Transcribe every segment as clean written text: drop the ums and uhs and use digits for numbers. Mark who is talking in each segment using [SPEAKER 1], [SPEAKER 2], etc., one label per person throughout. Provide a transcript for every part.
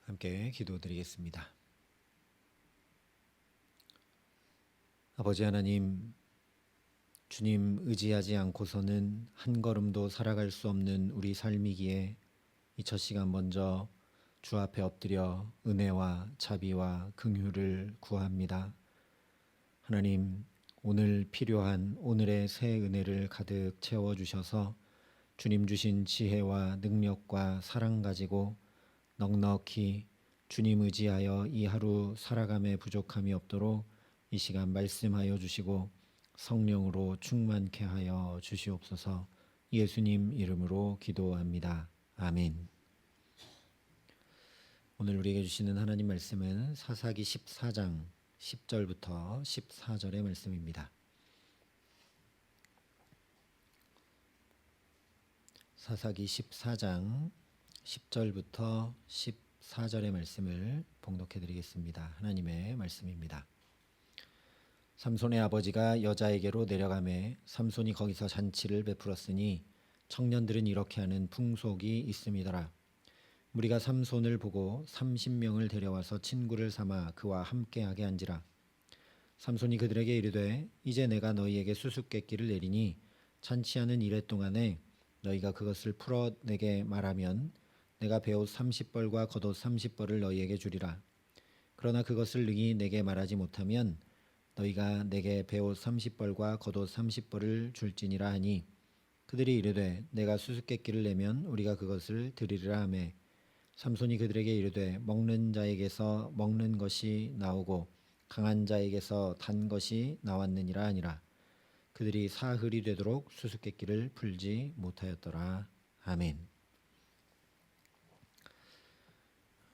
[SPEAKER 1] 함께 기도드리겠습니다. 아버지 하나님, 주님 의지하지 않고서는 한 걸음도 살아갈 수 없는 우리 삶이기에 이 첫 시간 먼저 주 앞에 엎드려 은혜와 자비와 긍휼을 구합니다. 하나님, 오늘 필요한 오늘의 새 은혜를 가득 채워주셔서 주님 주신 지혜와 능력과 사랑 가지고 넉넉히 주님 의지하여 이 하루 살아감에 부족함이 없도록 이 시간 말씀하여 주시고 성령으로 충만케 하여 주시옵소서. 예수님 이름으로 기도합니다. 아멘. 오늘 우리에게 주시는 하나님 말씀은 사사기 14장 10절부터 14절의 말씀입니다. 사사기 14장 10절부터 14절의 말씀을 봉독해 드리겠습니다. 하나님의 말씀입니다. 삼손의 아버지가 여자에게로 내려가매 삼손이 거기서 잔치를 베풀었으니 청년들은 이렇게 하는 풍속이 있음이더라. 무리가 삼손을 보고 30명을 데려와서 친구를 삼아 그와 함께하게 한지라. 삼손이 그들에게 이르되 이제 내가 너희에게 수수께끼를 내리니 잔치하는 이래 동안에 너희가 그것을 풀어 내게 말하면 내가 베옷 30벌과 겉옷 30벌을 너희에게 주리라. 그러나 그것을 능히 내게 말하지 못하면 너희가 내게 베옷 30벌과 겉옷 30벌을 줄지니라 하니 그들이 이르되 내가 수수께끼를 내면 우리가 그것을 드리리라 하매 삼손이 그들에게 이르되 먹는 자에게서 먹는 것이 나오고 강한 자에게서 단 것이 나왔느니라 하니라. 그들이 사흘이 되도록 수수께끼를 풀지 못하였더라. 아멘.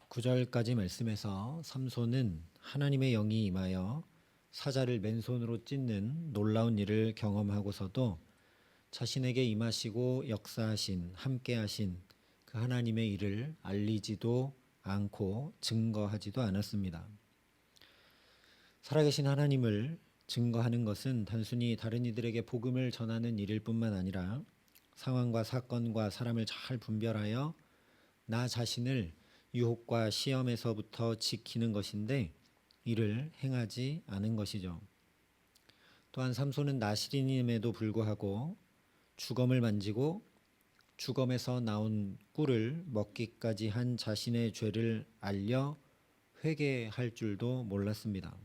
[SPEAKER 1] 9절까지 말씀에서 삼손은 하나님의 영이 임하여 사자를 맨손으로 찢는 놀라운 일을 경험하고서도 자신에게 임하시고 역사하신 함께하신 그 하나님의 일을 알리지도 않고 증거하지도 않았습니다. 살아계신 하나님을 증거하는 것은 단순히 다른 이들에게 복음을 전하는 일일 뿐만 아니라 상황과 사건과 사람을 잘 분별하여 나 자신을 유혹과 시험에서부터 지키는 것인데 이를 행하지 않은 것이죠. 또한 삼손은 나실인임에도 불구하고 주검을 만지고 주검에서 나온 꿀을 먹기까지 한 자신의 죄를 알려 회개할 줄도 몰랐습니다.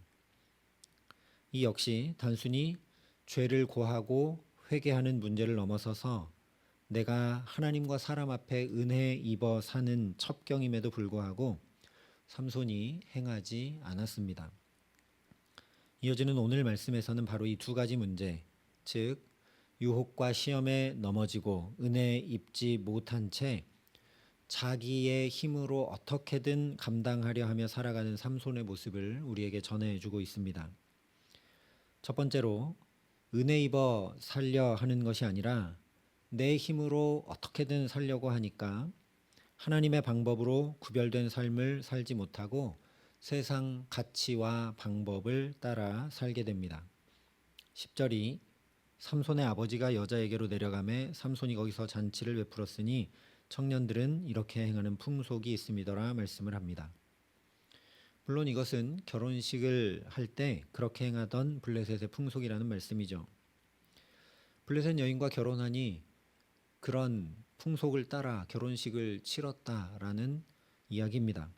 [SPEAKER 1] 이 역시 단순히 죄를 고하고 회개하는 문제를 넘어서서 내가 하나님과 사람 앞에 은혜 입어 사는 첩경임에도 불구하고 삼손이 행하지 않았습니다. 이어지는 오늘 말씀에서는 바로 이 두 가지 문제, 즉 유혹과 시험에 넘어지고 은혜 입지 못한 채 자기의 힘으로 어떻게든 감당하려 하며 살아가는 삼손의 모습을 우리에게 전해주고 있습니다. 첫 번째로 은혜 입어 살려 하는 것이 아니라 내 힘으로 어떻게든 살려고 하니까 하나님의 방법으로 구별된 삶을 살지 못하고 세상 가치와 방법을 따라 살게 됩니다. 10절이 삼손의 아버지가 여자에게로 내려가매 삼손이 거기서 잔치를 베풀었으니 청년들은 이렇게 행하는 풍속이 있음이더라 말씀을 합니다. 물론 이것은 결혼식을 할 때 그렇게 행하던 블레셋의 풍속이라는 말씀이죠. 블레셋 여인과 결혼하니 그런 풍속을 따라 결혼식을 치렀다라는 이야기입니다.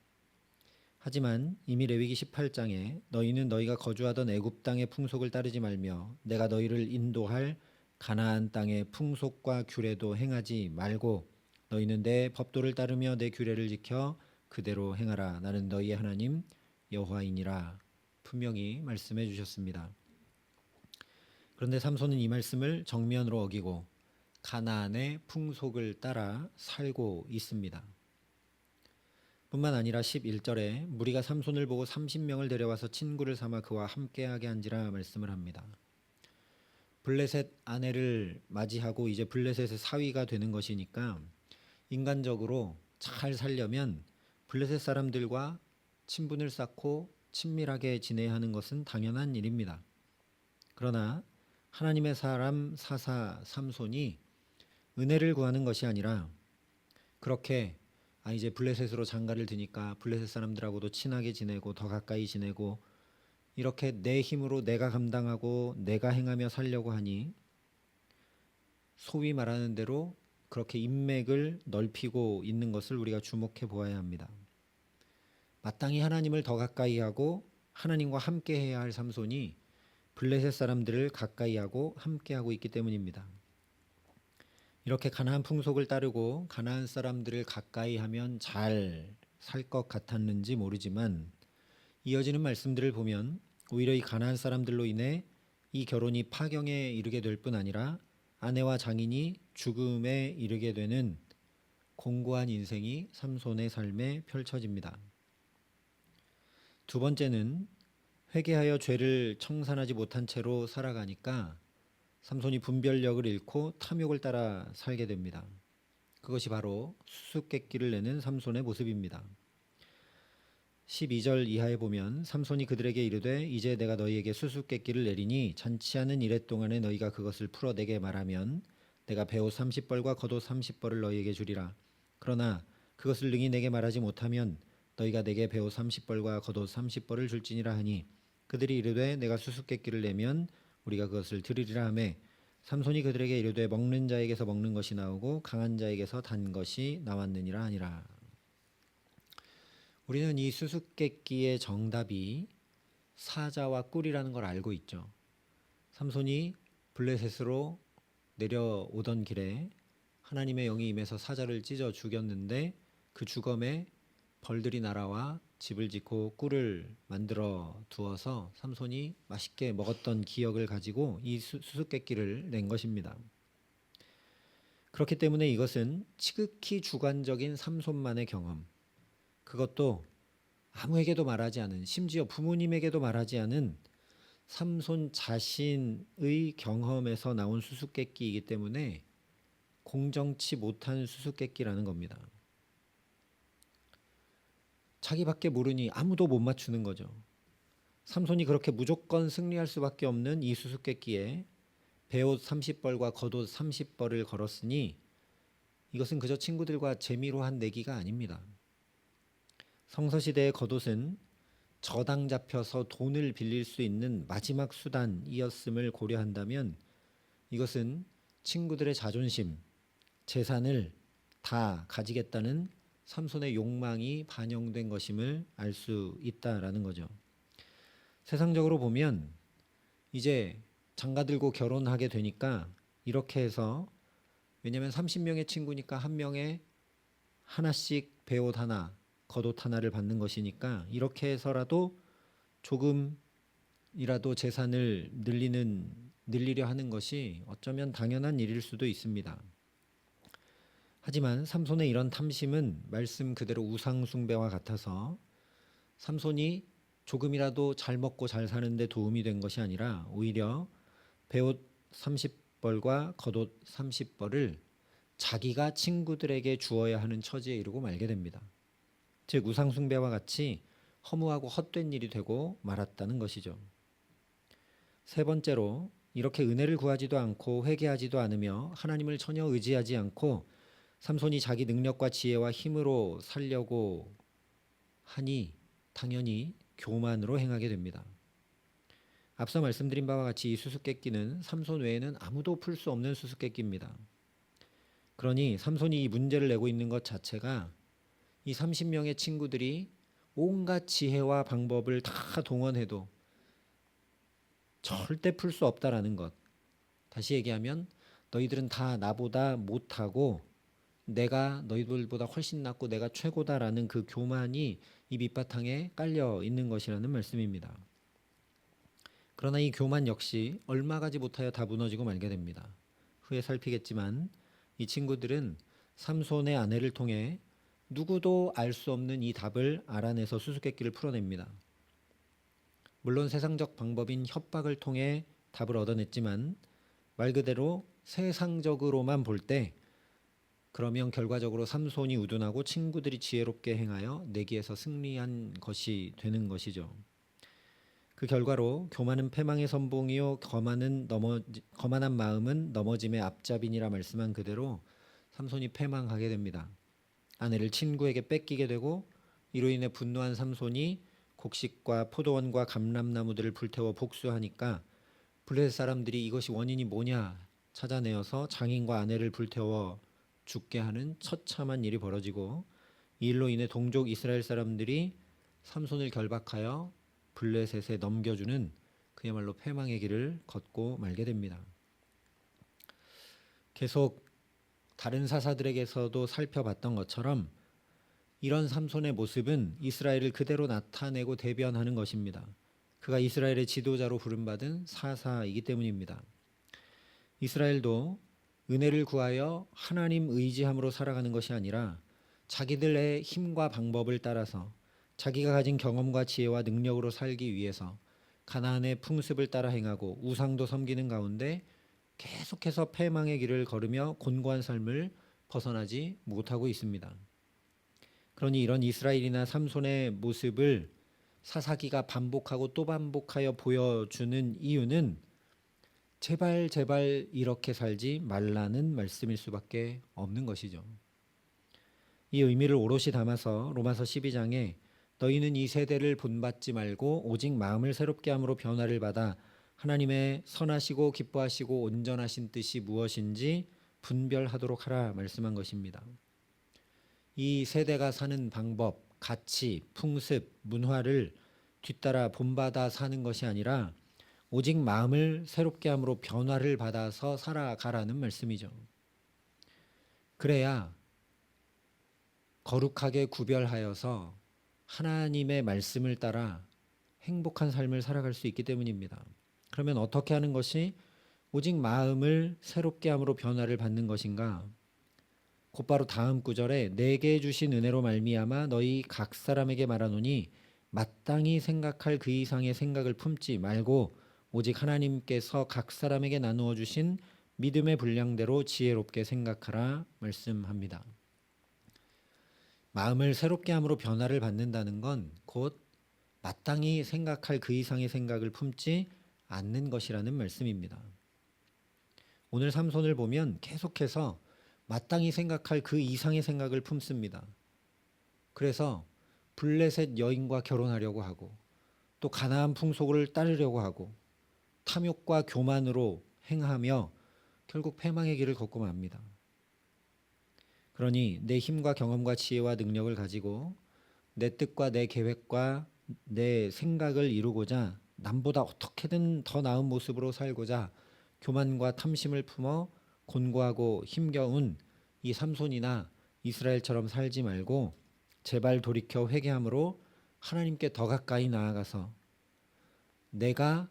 [SPEAKER 1] 하지만 이미 레위기 18장에 너희는 너희가 거주하던 애굽 땅의 풍속을 따르지 말며 내가 너희를 인도할 가나안 땅의 풍속과 규례도 행하지 말고 너희는 내 법도를 따르며 내 규례를 지켜 그대로 행하라. 나는 너희의 하나님 여호와이니라. 분명히 말씀해 주셨습니다. 그런데 삼손은 이 말씀을 정면으로 어기고 가나안의 풍속을 따라 살고 있습니다. 뿐만 아니라 11절에 무리가 삼손을 보고 30명을 데려와서 친구를 삼아 그와 함께하게 한지라 말씀을 합니다. 블레셋 아내를 맞이하고 이제 블레셋의 사위가 되는 것이니까 인간적으로 잘 살려면 블레셋 사람들과 친분을 쌓고 친밀하게 지내야 하는 것은 당연한 일입니다. 그러나 하나님의 사람 사사 삼손이 은혜를 구하는 것이 아니라 그렇게 이제 블레셋으로 장가를 드니까 블레셋 사람들하고도 친하게 지내고 더 가까이 지내고 이렇게 내 힘으로 내가 감당하고 내가 행하며 살려고 하니 소위 말하는 대로 그렇게 인맥을 넓히고 있는 것을 우리가 주목해 보아야 합니다. 마땅히 하나님을 더 가까이 하고 하나님과 함께 해야 할 삼손이 블레셋 사람들을 가까이 하고 함께 하고 있기 때문입니다. 이렇게 가나안 풍속을 따르고 가나안 사람들을 가까이 하면 잘 살 것 같았는지 모르지만 이어지는 말씀들을 보면 오히려 이 가나안 사람들로 인해 이 결혼이 파경에 이르게 될 뿐 아니라 아내와 장인이 죽음에 이르게 되는 공고한 인생이 삼손의 삶에 펼쳐집니다. 두 번째는 회개하여 죄를 청산하지 못한 채로 살아가니까 삼손이 분별력을 잃고 탐욕을 따라 살게 됩니다. 그것이 바로 수수께끼를 내는 삼손의 모습입니다. 12절 이하에 보면 삼손이 그들에게 이르되 이제 내가 너희에게 수수께끼를 내리니 잔치하는 이래 동안에 너희가 그것을 풀어 내게 말하면 내가 베옷 30벌과 겉옷 30벌을 너희에게 주리라. 그러나 그것을 능히 내게 말하지 못하면 너희가 내게 베옷 30벌과 겉옷 30벌을 줄지니라 하니 그들이 이르되 내가 수수께끼를 내면 우리가 그것을 드리리라 하매 삼손이 그들에게 이르되 먹는 자에게서 먹는 것이 나오고 강한 자에게서 단 것이 나왔느니라 하니라. 우리는 이 수수께끼의 정답이 사자와 꿀이라는 걸 알고 있죠. 삼손이 블레셋으로 내려오던 길에 하나님의 영이 임해서 사자를 찢어 죽였는데 그 주검에 벌들이 날아와 집을 짓고 꿀을 만들어 두어서 삼손이 맛있게 먹었던 기억을 가지고 이 수수께끼를 낸 것입니다. 그렇기 때문에 이것은 지극히 주관적인 삼손만의 경험, 그것도 아무에게도 말하지 않은, 심지어 부모님에게도 말하지 않은 삼손 자신의 경험에서 나온 수수께끼이기 때문에 공정치 못한 수수께끼라는 겁니다. 자기밖에 모르니 아무도 못 맞추는 거죠. 삼손이 그렇게 무조건 승리할 수밖에 없는 이 수수께끼에 베옷 30벌과 겉옷 30벌을 걸었으니 이것은 그저 친구들과 재미로 한 내기가 아닙니다. 성서시대의 겉옷은 저당 잡혀서 돈을 빌릴 수 있는 마지막 수단이었음을 고려한다면 이것은 친구들의 자존심, 재산을 다 가지겠다는 삼손의 욕망이 반영된 것임을 알 수 있다라는 거죠. 세상적으로 보면 이제 장가 들고 결혼하게 되니까 이렇게 해서, 왜냐하면 30명의 친구니까 한 명에 하나씩 베옷 하나, 겉옷 하나를 받는 것이니까 이렇게 해서라도 조금이라도 재산을 늘리려 하는 것이 어쩌면 당연한 일일 수도 있습니다. 하지만 삼손의 이런 탐심은 말씀 그대로 우상 숭배와 같아서 삼손이 조금이라도 잘 먹고 잘 사는데 도움이 된 것이 아니라 오히려 베옷 30벌과 겉옷 30벌을 자기가 친구들에게 주어야 하는 처지에 이르고 말게 됩니다. 즉 우상 숭배와 같이 허무하고 헛된 일이 되고 말았다는 것이죠. 세 번째로 이렇게 은혜를 구하지도 않고 회개하지도 않으며 하나님을 전혀 의지하지 않고 삼손이 자기 능력과 지혜와 힘으로 살려고 하니 당연히 교만으로 행하게 됩니다. 앞서 말씀드린 바와 같이 이 수수께끼는 삼손 외에는 아무도 풀 수 없는 수수께끼입니다. 그러니 삼손이 이 문제를 내고 있는 것 자체가 이 30명의 친구들이 온갖 지혜와 방법을 다 동원해도 절대 풀 수 없다라는 것. 다시 얘기하면 너희들은 다 나보다 못하고 내가 너희들보다 훨씬 낫고 내가 최고다라는 그 교만이 이 밑바탕에 깔려 있는 것이라는 말씀입니다. 그러나 이 교만 역시 얼마 가지 못하여 다 무너지고 말게 됩니다. 후에 살피겠지만 이 친구들은 삼손의 아내를 통해 누구도 알 수 없는 이 답을 알아내서 수수께끼를 풀어냅니다. 물론 세상적 방법인 협박을 통해 답을 얻어냈지만 말 그대로 세상적으로만 볼 때 그러면 결과적으로 삼손이 우둔하고 친구들이 지혜롭게 행하여 내기에서 승리한 것이 되는 것이죠. 그 결과로 교만은 패망의 선봉이요 거만한 마음은 넘어짐의 앞잡이니라 말씀한 그대로 삼손이 패망하게 됩니다. 아내를 친구에게 뺏기게 되고 이로 인해 분노한 삼손이 곡식과 포도원과 감람나무들을 불태워 복수하니까 블레셋 사람들이 이것이 원인이 뭐냐 찾아내어서 장인과 아내를 불태워 죽게 하는 처참한 일이 벌어지고 이 일로 인해 동족 이스라엘 사람들이 삼손을 결박하여 블레셋에 넘겨주는 그야말로 패망의 길을 걷고 말게 됩니다. 계속 다른 사사들에게서도 살펴봤던 것처럼 이런 삼손의 모습은 이스라엘을 그대로 나타내고 대변하는 것입니다. 그가 이스라엘의 지도자로 부름받은 사사이기 때문입니다. 이스라엘도 은혜를 구하여 하나님 의지함으로 살아가는 것이 아니라 자기들의 힘과 방법을 따라서 자기가 가진 경험과 지혜와 능력으로 살기 위해서 가나안의 풍습을 따라 행하고 우상도 섬기는 가운데 계속해서 패망의 길을 걸으며 곤고한 삶을 벗어나지 못하고 있습니다. 그러니 이런 이스라엘이나 삼손의 모습을 사사기가 반복하고 또 반복하여 보여주는 이유는 제발 이렇게 살지 말라는 말씀일 수밖에 없는 것이죠. 이 의미를 오롯이 담아서 로마서 12장에 너희는 이 세대를 본받지 말고 오직 마음을 새롭게 함으로 변화를 받아 하나님의 선하시고 기뻐하시고 온전하신 뜻이 무엇인지 분별하도록 하라 말씀한 것입니다. 이 세대가 사는 방법, 가치, 풍습, 문화를 뒤따라 본받아 사는 것이 아니라 오직 마음을 새롭게 함으로 변화를 받아서 살아가라는 말씀이죠. 그래야 거룩하게 구별하여서 하나님의 말씀을 따라 행복한 삶을 살아갈 수 있기 때문입니다. 그러면 어떻게 하는 것이 오직 마음을 새롭게 함으로 변화를 받는 것인가? 곧바로 다음 구절에 내게 주신 은혜로 말미암아 너희 각 사람에게 말하노니 마땅히 생각할 그 이상의 생각을 품지 말고 오직 하나님께서 각 사람에게 나누어 주신 믿음의 분량대로 지혜롭게 생각하라 말씀합니다. 마음을 새롭게 함으로 변화를 받는다는 건 곧 마땅히 생각할 그 이상의 생각을 품지 않는 것이라는 말씀입니다. 오늘 삼손을 보면 계속해서 마땅히 생각할 그 이상의 생각을 품습니다. 그래서 블레셋 여인과 결혼하려고 하고 또 가나안 풍속을 따르려고 하고 탐욕과 교만으로 행하며 결국 패망의 길을 걷고 맙니다. 그러니 내 힘과 경험과 지혜와 능력을 가지고 내 뜻과 내 계획과 내 생각을 이루고자 남보다 어떻게든 더 나은 모습으로 살고자 교만과 탐심을 품어 곤고하고 힘겨운 이 삼손이나 이스라엘처럼 살지 말고 제발 돌이켜 회개함으로 하나님께 더 가까이 나아가서 내가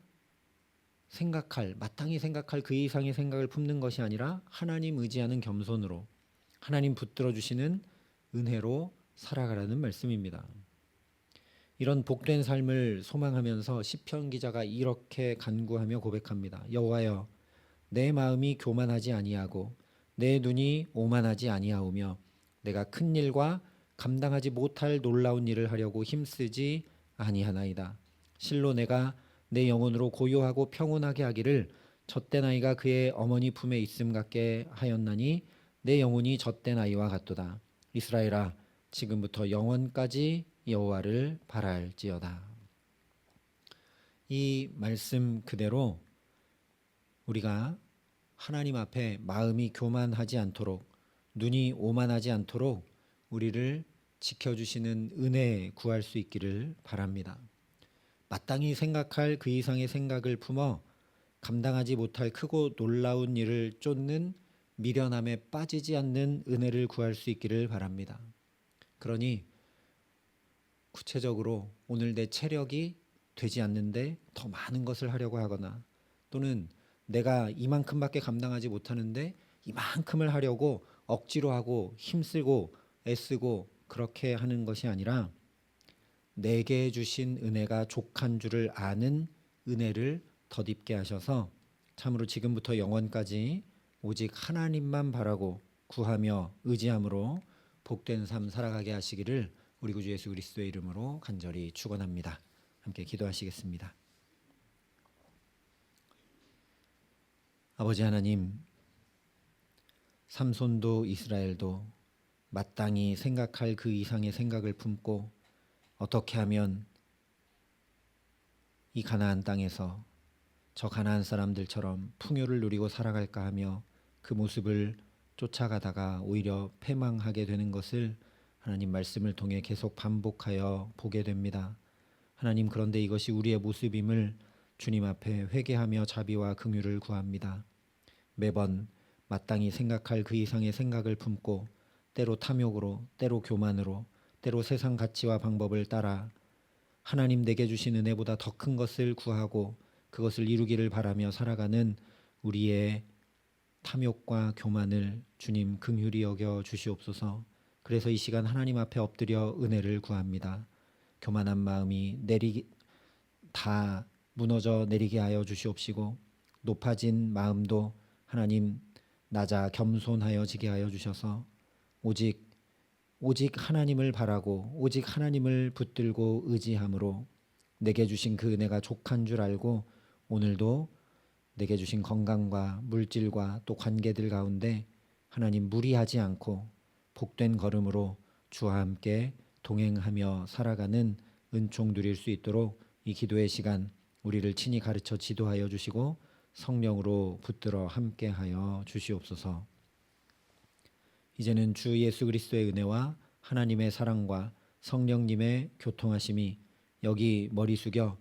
[SPEAKER 1] 마땅히 생각할 그 이상의 생각을 품는 것이 아니라 하나님 의지하는 겸손으로 하나님 붙들어 주시는 은혜로 살아가라는 말씀입니다. 이런 복된 삶을 소망하면서 시편 기자가 이렇게 간구하며 고백합니다. 여호와여, 내 마음이 교만하지 아니하고 내 눈이 오만하지 아니하오며 내가 큰 일과 감당하지 못할 놀라운 일을 하려고 힘쓰지 아니하나이다. 실로 내가 내 영혼으로 고요하고 평온하게 하기를 젖된 아이가 그의 어머니 품에 있음 같게 하였나니 내 영혼이 젖된 아이와 같도다. 이스라엘아, 지금부터 영원까지 여호와를 바랄지어다. 이 말씀 그대로 우리가 하나님 앞에 마음이 교만하지 않도록 눈이 오만하지 않도록 우리를 지켜주시는 은혜 구할 수 있기를 바랍니다. 마땅히 생각할 그 이상의 생각을 품어 감당하지 못할 크고 놀라운 일을 쫓는 미련함에 빠지지 않는 은혜를 구할 수 있기를 바랍니다. 그러니 구체적으로 오늘 내 체력이 되지 않는데 더 많은 것을 하려고 하거나 또는 내가 이만큼밖에 감당하지 못하는데 이만큼을 하려고 억지로 하고 힘쓰고 애쓰고 그렇게 하는 것이 아니라 내게 주신 은혜가 족한 줄을 아는 은혜를 덧입게 하셔서 참으로 지금부터 영원까지 오직 하나님만 바라고 구하며 의지함으로 복된 삶 살아가게 하시기를 우리 구주 예수 그리스도의 이름으로 간절히 축원합니다. 함께 기도하시겠습니다. 아버지 하나님, 삼손도 이스라엘도 마땅히 생각할 그 이상의 생각을 품고 어떻게 하면 이 가나안 땅에서 저 가나안 사람들처럼 풍요를 누리고 살아갈까 하며 그 모습을 쫓아가다가 오히려 패망하게 되는 것을 하나님 말씀을 통해 계속 반복하여 보게 됩니다. 하나님, 그런데 이것이 우리의 모습임을 주님 앞에 회개하며 자비와 긍휼을 구합니다. 매번 마땅히 생각할 그 이상의 생각을 품고 때로 탐욕으로, 때로 교만으로, 때로 세상 가치와 방법을 따라 하나님 내게 주신 은혜보다 더 큰 것을 구하고 그것을 이루기를 바라며 살아가는 우리의 탐욕과 교만을 주님 긍휼히 여겨 주시옵소서. 그래서 이 시간 하나님 앞에 엎드려 은혜를 구합니다. 교만한 마음이 다 무너져 내리게 하여 주시옵시고 높아진 마음도 하나님 낮아 겸손하여지게 하여 주셔서 오직 하나님을 바라고 오직 하나님을 붙들고 의지함으로 내게 주신 그 은혜가 족한 줄 알고 오늘도 내게 주신 건강과 물질과 또 관계들 가운데 하나님 무리하지 않고 복된 걸음으로 주와 함께 동행하며 살아가는 은총 누릴 수 있도록 이 기도의 시간 우리를 친히 가르쳐 지도하여 주시고 성령으로 붙들어 함께하여 주시옵소서. 이제는 주 예수 그리스도의 은혜와 하나님의 사랑과 성령님의 교통하심이 여기 머리 숙여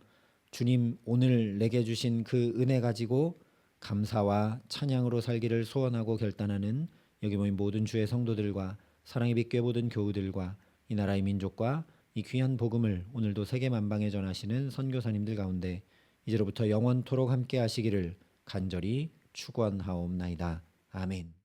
[SPEAKER 1] 주님 오늘 내게 주신 그 은혜 가지고 감사와 찬양으로 살기를 소원하고 결단하는 여기 모인 모든 주의 성도들과 사랑의 빛 모든 교우들과 이 나라의 민족과 이 귀한 복음을 오늘도 세계 만방에 전하시는 선교사님들 가운데 이제로부터 영원토록 함께 하시기를 간절히 축원하옵나이다. 아멘.